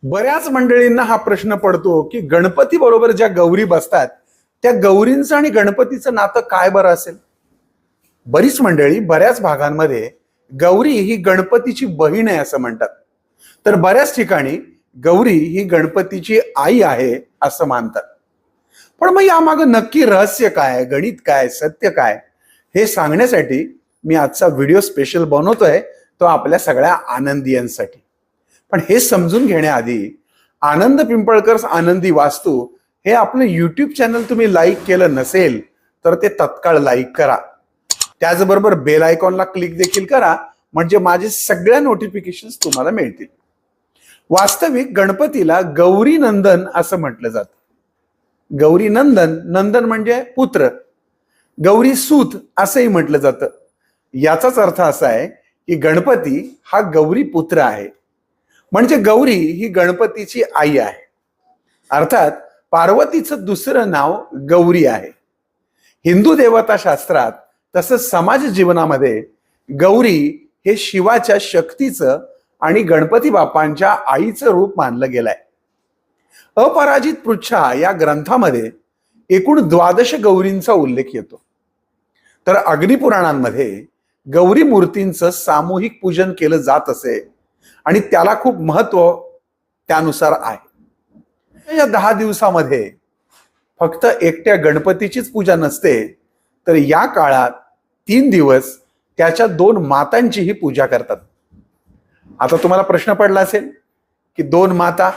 बऱ्याच मंडळींना हा प्रश्न पडतो की गणपती बरोबर ज्या गौरी बसतात त्या गौरींचं आणि गणपतीचं नातं काय बरं असेल. बरीच मंडळी बऱ्याच भागांमध्ये गौरी ही गणपतीची बहीण आहे असं म्हणतात, तर बऱ्याच ठिकाणी गौरी ही गणपतीची आई आहे असं मानतात. पण मग यामागं नक्की रहस्य काय, गणित काय, सत्य काय, हे सांगण्यासाठी मी आजचा व्हिडिओ स्पेशल बनवतोय, तो आपल्या सगळ्या आनंदियांसाठी. पण हे समजून घेण्याआधी आनंद पिंपळकर आनंदी वास्तू हे आपलं युट्यूब चॅनल तुम्ही लाईक केलं नसेल तर ते तत्काळ लाईक करा. त्याचबरोबर बेल आयकॉनला क्लिक देखील करा, म्हणजे माझे सगळ्या नोटिफिकेशन्स तुम्हाला मिळतील. वास्तविक गणपतीला गौरी नंदन असं म्हटलं जातं. गौरी नंदन, नंदन म्हणजे पुत्र, गौरी सूत असंही म्हटलं जातं. याचाच अर्थ असा आहे की गणपती हा गौरी पुत्र आहे, म्हणजे गौरी ही गणपतीची आई आहे. अर्थात पार्वतीचं दुसरं नाव गौरी आहे. हिंदू देवता शास्त्रात तसंच समाज जीवनामध्ये गौरी हे शिवाच्या शक्तीचं आणि गणपती बाप्पांच्या आईचं रूप मानलं गेलंय. अपराजित पृच्छा या ग्रंथामध्ये एकूण 12 गौरींचा उल्लेख येतो. तर अग्निपुराणांमध्ये गौरी मूर्तींचं सामूहिक पूजन केलं जात असे आणि त्याला खूप महत्व त्यानुसार आहे. या 10 दिवसामध्ये फक्त एकट्या गणपतीचीच पूजा नसते, तर या काळात 3 दिवस त्याच्या 2 मातांचीही पूजा करतात. आता तुम्हाला प्रश्न पडला असेल की 2 माता?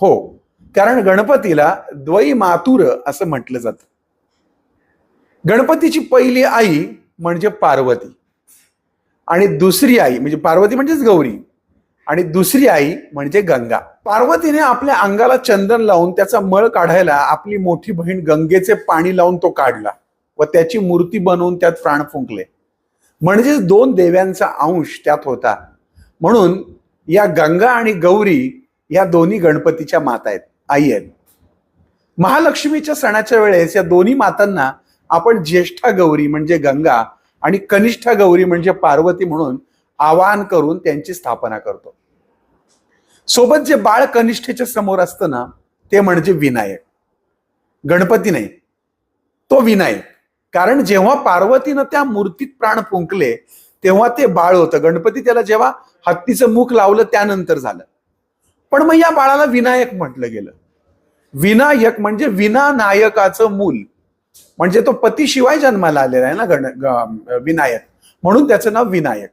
हो, कारण गणपतीला द्वै मातुर असं म्हटलं जातं. गणपतीची पहिली आई म्हणजे पार्वती आणि दुसरी आई म्हणजे पार्वती म्हणजेच गौरी आणि दुसरी आई म्हणजे गंगा. पार्वतीने आपल्या अंगाला चंदन लावून त्याचा मळ काढायला आपली मोठी बहीण गंगेचे पाणी लावून तो काढला व त्याची मूर्ती बनवून त्यात प्राण फुंकले, म्हणजे 2 देव्यांचा अंश त्यात होता. म्हणून या गंगा आणि गौरी या दोन्ही गणपतीच्या माता आहेत, आई आहेत. महालक्ष्मीच्या सणाच्या वेळेस या दोन्ही मातांना आपण ज्येष्ठा गौरी म्हणजे गंगा आणि कनिष्ठा गौरी म्हणजे पार्वती म्हणून आवाहन करून त्यांची स्थापना करतो. सोबत जे बाळ कनिष्ठेच्या समोर असतं ना, ते म्हणजे विनायक. गणपती नाही, तो विनायक. कारण जेव्हा पार्वतीनं त्या मूर्तीत प्राण फुंकले तेव्हा ते बाळ होतं. गणपती त्याला जेव्हा हत्तीचं मुख लावलं त्यानंतर झालं. पण मग या बाळाला विनायक म्हटलं गेलं. विनायक म्हणजे विना नायकाचं मूल, म्हणजे तो पतीशिवाय जन्माला आलेला आहे ना विनायक, म्हणून त्याचं नाव विनायक.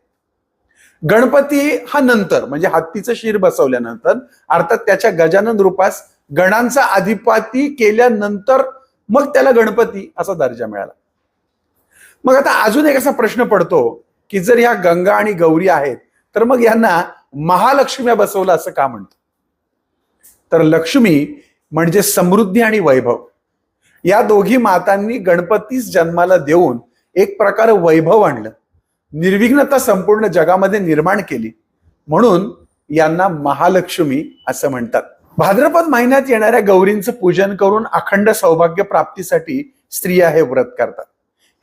गणपती हा नंतर म्हणजे हत्तीचं शिर बसवल्यानंतर, अर्थात त्याच्या गजानन रूपास गणांचा अधिपती केल्यानंतर मग त्याला गणपती असा दर्जा मिळाला. मग आता अजून एक असा प्रश्न पडतो की जर ह्या गंगा आणि गौरी आहेत तर मग यांना महालक्ष्म्या बसवलं असं का म्हणतो? तर लक्ष्मी म्हणजे समृद्धी आणि वैभव. या दोघी मातांनी गणपतीस जन्माला देऊन एक प्रकारे वैभव आणलं, निर्विघ्नता संपूर्ण जगामध्ये निर्माण केली, म्हणून यांना महालक्ष्मी असं म्हणतात. भाद्रपद महिन्यात येणाऱ्या गौरींचं पूजन करून अखंड सौभाग्य प्राप्तीसाठी स्त्रिया हे व्रत करतात.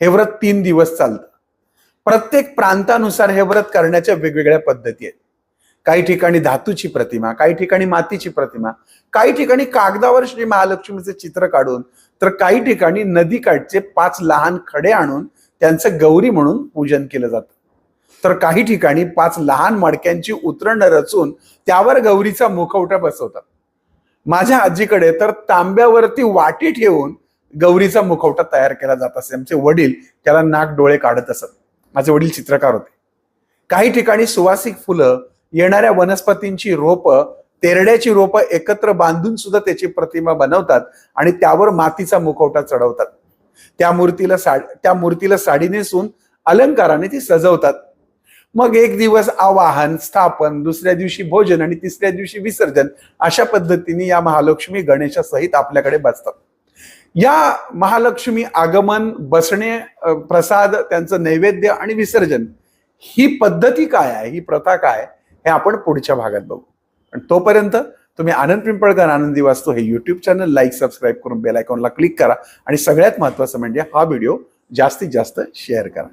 हे व्रत 3 दिवस चालतं. प्रत्येक प्रांतानुसार हे व्रत करण्याच्या वेगवेगळ्या पद्धती आहेत. काही ठिकाणी धातूची प्रतिमा, काही ठिकाणी मातीची प्रतिमा, काही ठिकाणी कागदावर श्री महालक्ष्मीचे चित्र काढून, तर काही ठिकाणी नदीकाठचे 5 लहान खडे आणून त्यांचं गौरी म्हणून पूजन केलं जातं. तर काही ठिकाणी 5 लहान मडक्यांची उतरण रचून त्यावर गौरीचा मुखवटा बसवतात. माझ्या आजीकडे तर तांब्यावरती वाटी ठेवून गौरीचा मुखवटा तयार केला जात असे. आमचे वडील त्याला नाक डोळे काढत असत. माझे वडील चित्रकार होते. काही ठिकाणी सुवासिक फुलं, येणाऱ्या वनस्पतींची रोपं, तेरड्याची रोपं एकत्र बांधून सुद्धा त्याची प्रतिमा बनवतात आणि त्यावर मातीचा मुखवटा चढवतात. त्या मूर्तीला साडी नेसून अलंकाराने ती सजवतात. मग एक दिवस आवाहन, स्थापन, दुसऱ्या दिवशी भोजन आणि तिसऱ्या दिवशी विसर्जन, अशा पद्धतीने या महालक्ष्मी गणेशासहित आपल्याकडे बसतात. या महालक्ष्मी आगमन, बसणे, प्रसाद, त्यांचं नैवेद्य आणि विसर्जन, ही पद्धती काय आहे, ही प्रथा काय, हे आपण पुढच्या भागात बघू. पण तोपर्यंत तुम्ही आनंद पिंपळकर आनंदी वास्तू हे युट्यूब चॅनल लाईक, सबस्क्राईब करून बेल आयकॉनला क्लिक करा आणि सगळ्यात महत्त्वाचं म्हणजे हा व्हिडिओ जास्तीत जास्त शेअर करा.